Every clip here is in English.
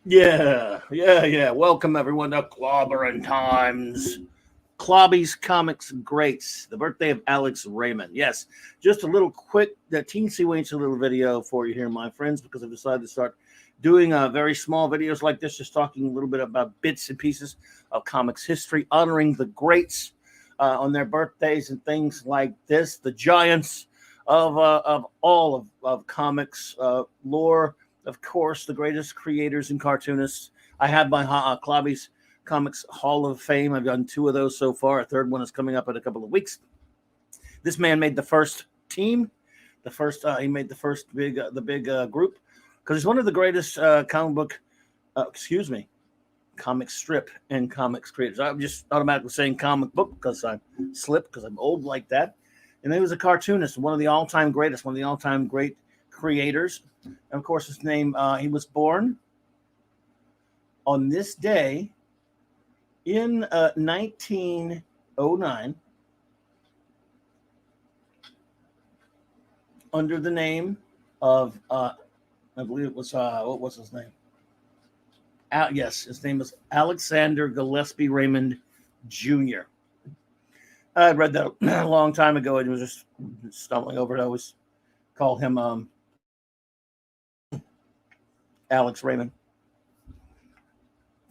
Yeah. Welcome everyone to Clobbering Times. Clobby'S Comics Greats, the birthday of Alex Raymond. Yes, just a little quick, that teensy weensy little video for you here, my friends, because I've decided to start doing very small videos like this, just talking a little bit about bits and pieces of comics history, honoring the greats on their birthdays and things like this, the giants of all of comics lore, of course, the greatest creators and cartoonists. I have my Clobby's Comics Hall of Fame. I've done two of those so far. A third one is coming up in a couple of weeks. This man made the first team. He made the first big group because he's one of the greatest comic strip and comics creators. I'm just automatically saying comic book because I slip because I'm old like that. And he was a cartoonist, one of the all-time greatest, one of the all-time great creators. And of course, his name. He was born on this day in 1909 under the name of I believe it was what was his name? Yes, his name was Alexander Gillespie Raymond Jr. I read that a long time ago and was just stumbling over it. I always call him Alex Raymond,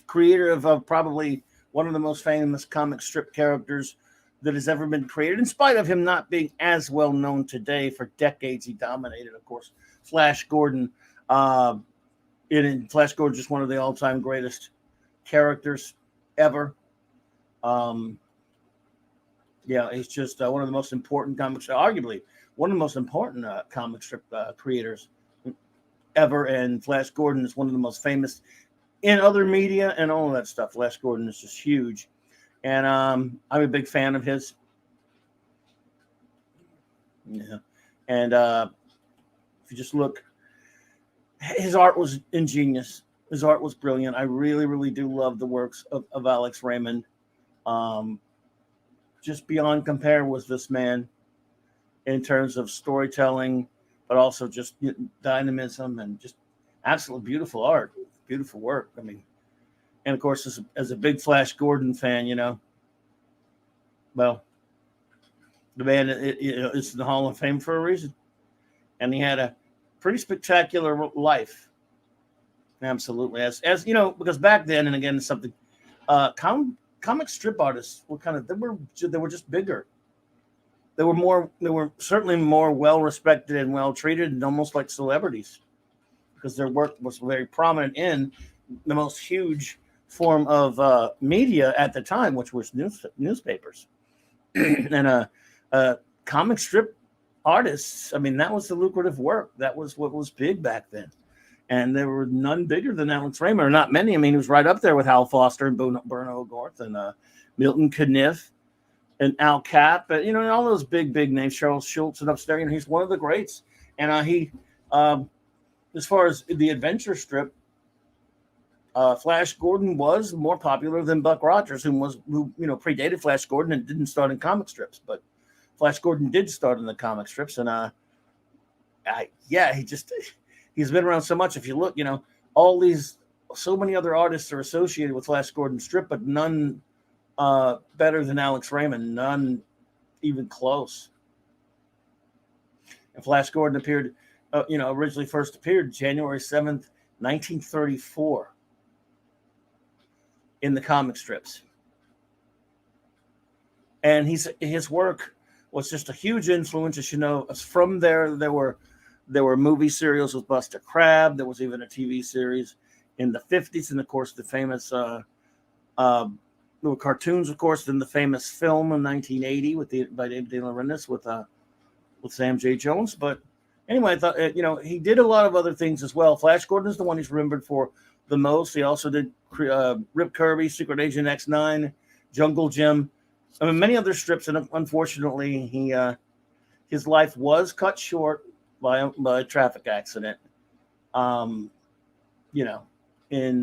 creator of probably one of the most famous comic strip characters that has ever been created. In spite of him not being as well known today, for decades he dominated, of course, Flash Gordon. Flash Gordon just one of the all-time greatest characters ever. He's just one of the most important comics, arguably one of the most important comic strip creators ever. And Flash Gordon is one of the most famous in other media and all of that stuff. Flash Gordon is just huge. And I'm a big fan of his. Yeah. And if you just look, his art was ingenious. His art was brilliant. I really, really do love the works of Alex Raymond. Just beyond compare was this man in terms of storytelling, but also just dynamism and just absolutely beautiful art, beautiful work. I mean, and of course, as a big Flash Gordon fan, well, the man is in the Hall of Fame for a reason, and he had a pretty spectacular life. Absolutely, as you know, because back then, and again, something, comic strip artists were they were just bigger. They were certainly more well respected and well treated, and almost like celebrities, because their work was very prominent in the most huge form of media at the time, which was newspapers. And comic strip artists, I mean, that was the lucrative work. That was what was big back then. And there were none bigger than Alex Raymond, or not many. I mean, he was right up there with Hal Foster and Bruno Hogarth and Milton Caniff and Al Cap, and all those big names, Charles Schultz and upstairs. He's one of the greats. And he, as far as the adventure strip, Flash Gordon was more popular than Buck Rogers, who predated Flash Gordon and didn't start in comic strips. But Flash Gordon did start in the comic strips, and he's been around so much. If you look, so many other artists are associated with Flash Gordon strip, but none better than Alex Raymond, none even close. And Flash Gordon appeared, originally first appeared January 7th, 1934 in the comic strips. And his work was just a huge influence. As you know, from there were movie serials with Buster Crabbe. There was even a TV series in the 50s, and of course the famous there were cartoons, of course, in the famous film in 1980 by David De Laurentiis with Sam J. Jones. But anyway, I thought he did a lot of other things as well. Flash Gordon is the one he's remembered for the most. He also did Rip Kirby, Secret Agent X9, Jungle Jim. I mean, many other strips, and unfortunately, his life was cut short by a traffic accident. In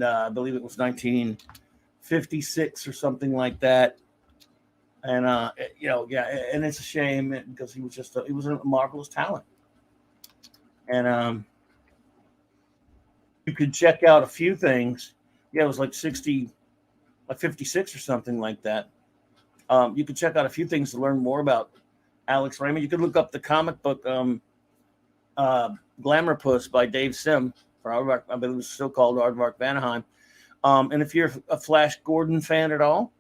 I believe it was 1956 or something like that. And and it's a shame because he was a marvelous talent. And you could check out a few things. Yeah, it was like 60, like 56 or something like that. You could check out a few things to learn more about Alex Raymond. You could look up the comic book uh, Glamour Puss by Dave Sim, or Aardvark, I believe it was still called Aardvark Vanaheim. And if you're a Flash Gordon fan at all,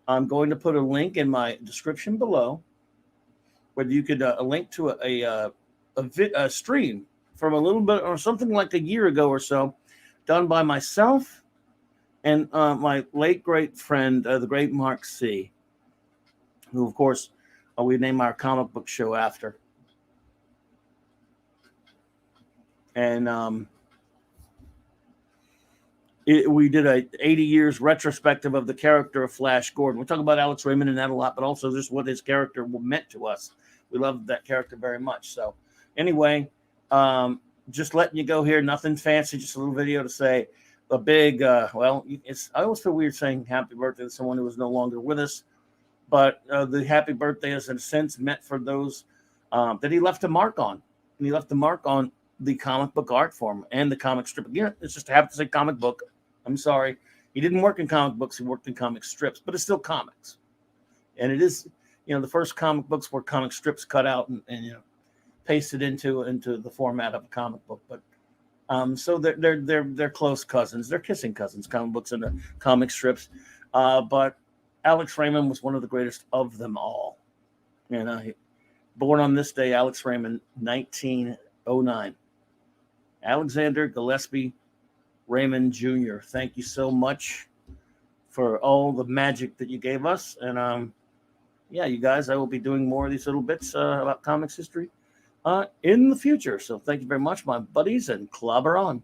I'm going to put a link in my description below where you could a link to a stream from a little bit or something like a year ago or so, done by myself and my late great friend, the great Mark C., who, of course, we name our comic book show after. And we did a 80 years retrospective of the character of Flash Gordon. We talk about Alex Raymond and that a lot, but also just what his character meant to us. We loved that character very much. So anyway, just letting you go here. Nothing fancy, just a little video to say a big, I always feel weird saying happy birthday to someone who is no longer with us, but the happy birthday is in a sense meant for those that he left a mark on. And he left a mark on the comic book art form and the comic strip. Again, it's just I have to say comic book. I'm sorry. He didn't work in comic books. He worked in comic strips, but it's still comics. And it is, the first comic books were comic strips cut out and pasted into the format of a comic book. But so they're close cousins. They're kissing cousins, comic books and the comic strips. But Alex Raymond was one of the greatest of them all. Born on this day, Alex Raymond, 1909. Alexander Gillespie Raymond Jr., thank you so much for all the magic that you gave us. And you guys, I will be doing more of these little bits about comics history in the future. So thank you very much, my buddies, and clobber on.